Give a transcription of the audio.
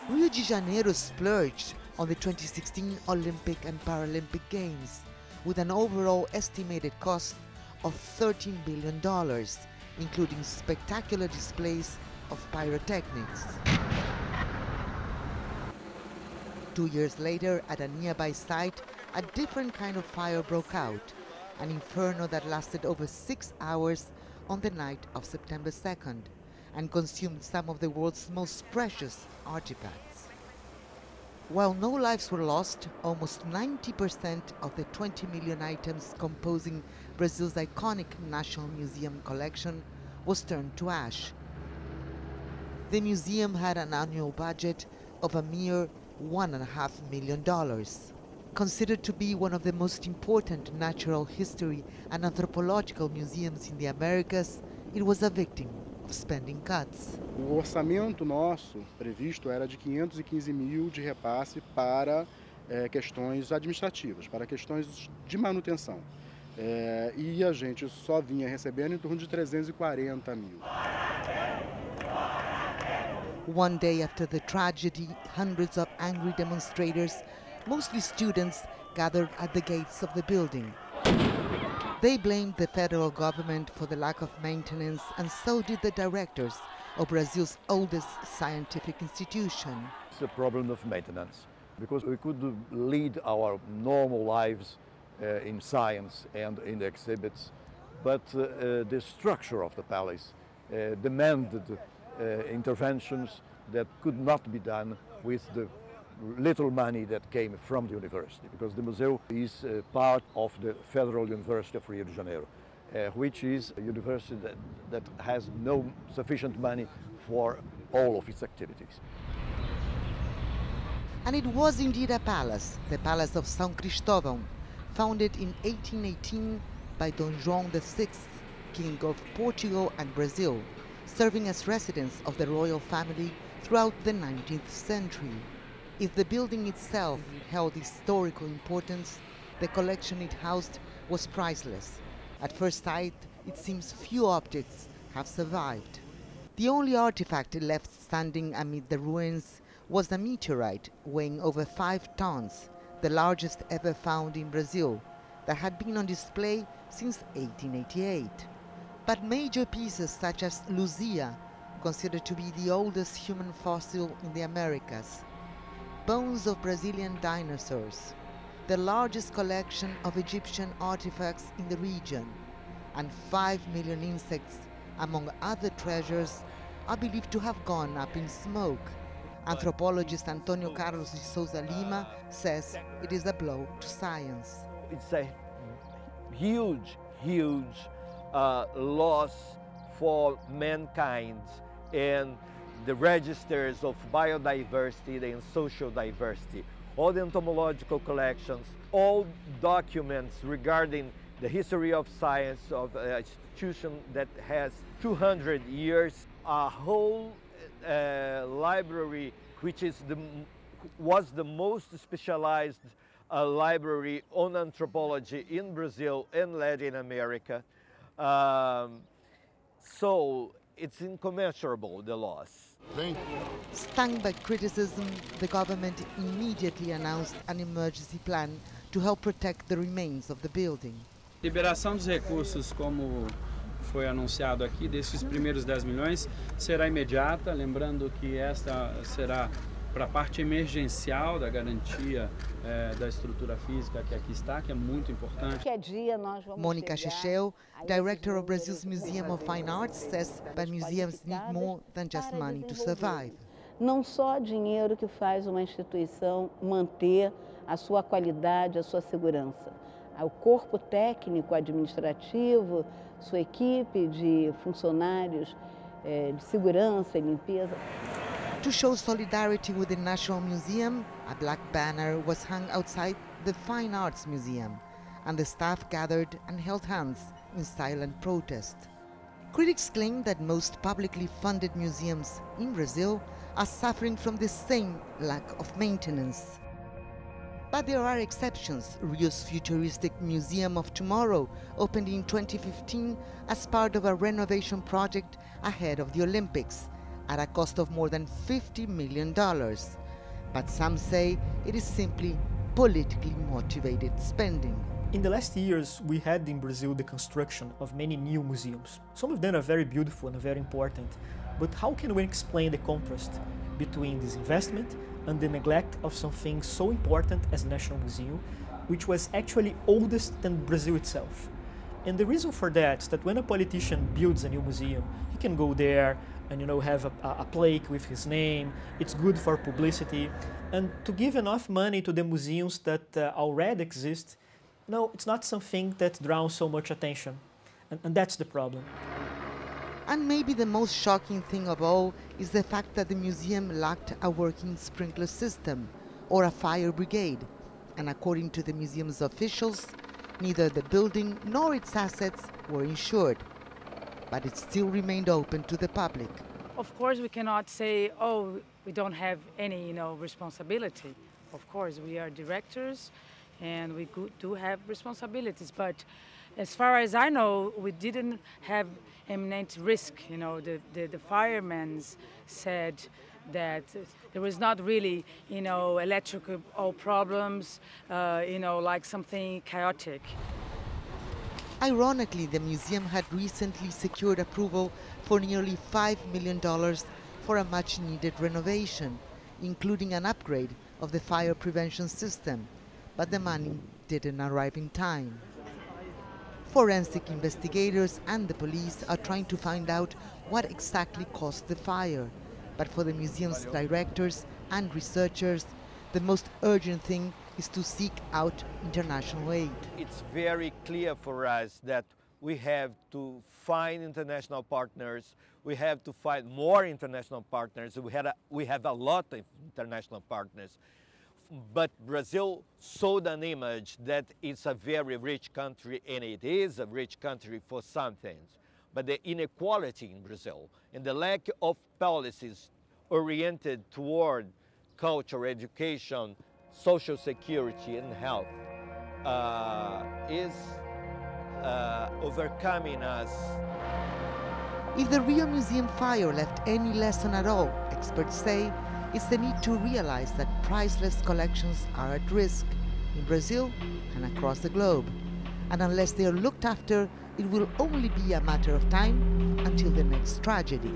Rio de Janeiro splurged on the 2016 Olympic and Paralympic Games with an overall estimated cost of $13 billion, including spectacular displays of pyrotechnics. 2 years later, at a nearby site, a different kind of fire broke out, an inferno that lasted over 6 hours on the night of September 2nd and consumed some of the world's most precious artifacts. While no lives were lost, almost 90% of the 20 million items composing Brazil's iconic National Museum collection was turned to ash. The museum had an annual budget of a mere $1.5 million. Considered to be one of the most important natural history and anthropological museums in the Americas, it was a victim of spending cuts. O orçamento nosso previsto era de 515 mil de repasse para questões administrativas, para questões de manutenção. E a gente só vinha recebendo em torno de 340 mil. One day after the tragedy, hundreds of angry demonstrators, mostly students, gathered at the gates of the building. They blamed the federal government for the lack of maintenance, and so did the directors of Brazil's oldest scientific institution. It's a problem of maintenance, because we could lead our normal lives in science and in the exhibits, but the structure of the palace demanded interventions that could not be done with the little money that came from the university, because the museum is part of the Federal University of Rio de Janeiro, which is a university that has no sufficient money for all of its activities. And it was indeed a palace, the Palace of São Cristóvão, founded in 1818 by Dom João VI, King of Portugal and Brazil, serving as residence of the royal family throughout the 19th century. If the building itself held historical importance, the collection it housed was priceless. At first sight, it seems few objects have survived. The only artifact left standing amid the ruins was a meteorite weighing over 5 tons, the largest ever found in Brazil, that had been on display since 1888. But major pieces such as SOUZA, considered to be the oldest human fossil in the Americas, bones of Brazilian dinosaurs, the largest collection of Egyptian artifacts in the region, and 5 million insects, among other treasures, are believed to have gone up in smoke. Anthropologist Antônio Carlos de Souza Lima says it is a blow to science. It's a huge loss for mankind and the registers of biodiversity and social diversity, all the entomological collections, all documents regarding the history of science of an institution that has 200 years, a whole library which was the most specialized library on anthropology in Brazil and Latin America. So it's incommensurable, the loss. Stung by criticism, the government immediately announced an emergency plan to help protect the remains of the building. Liberação dos recursos, como foi anunciado aqui, desses primeiros 10 milhões, será imediata, lembrando que esta será para a parte emergencial da garantia da estrutura física que aqui está, que é muito importante. Mônica Chechel, director of Brazil's Museum of Fine Arts, says that museums need more than just money to survive. Não só dinheiro que faz uma instituição manter a sua qualidade, a sua segurança. O corpo técnico, administrativo, sua equipe de funcionários de segurança e limpeza. To show solidarity with the National Museum, a black banner was hung outside the Fine Arts Museum, and the staff gathered and held hands in silent protest. Critics claim that most publicly funded museums in Brazil are suffering from the same lack of maintenance. But there are exceptions. Rio's futuristic Museum of Tomorrow opened in 2015 as part of a renovation project ahead of the Olympics, at a cost of more than $50 million. But some say it is simply politically motivated spending. In the last years, we had in Brazil the construction of many new museums. Some of them are very beautiful and very important, but how can we explain the contrast between this investment and the neglect of something so important as the National Museum, which was actually oldest than Brazil itself? And the reason for that is that when a politician builds a new museum, he can go there and have a plaque with his name. It's good for publicity. And to give enough money to the museums that already exist, it's not something that draws so much attention. And that's the problem. And maybe the most shocking thing of all is the fact that the museum lacked a working sprinkler system or a fire brigade. And according to the museum's officials, neither the building nor its assets were insured. But it still remained open to the public. Of course, we cannot say, oh, we don't have any, responsibility. Of course, we are directors and we do have responsibilities. But as far as I know, we didn't have imminent risk. The firemen said that there was not really, electrical problems, like something chaotic. Ironically, the museum had recently secured approval for nearly $5 million for a much-needed renovation, including an upgrade of the fire prevention system, but the money didn't arrive in time. Forensic investigators and the police are trying to find out what exactly caused the fire, but for the museum's directors and researchers, the most urgent thing is to seek out international aid. It's very clear for us that we have to find international partners, we have to find more international partners. We have a lot of international partners, but Brazil sold an image that it's a very rich country, and it is a rich country for some things. But the inequality in Brazil and the lack of policies oriented toward culture, education, social security and health is overcoming us. If the Rio Museum fire left any lesson at all, experts say it's the need to realize that priceless collections are at risk in Brazil and across the globe. And unless they are looked after, it will only be a matter of time until the next tragedy.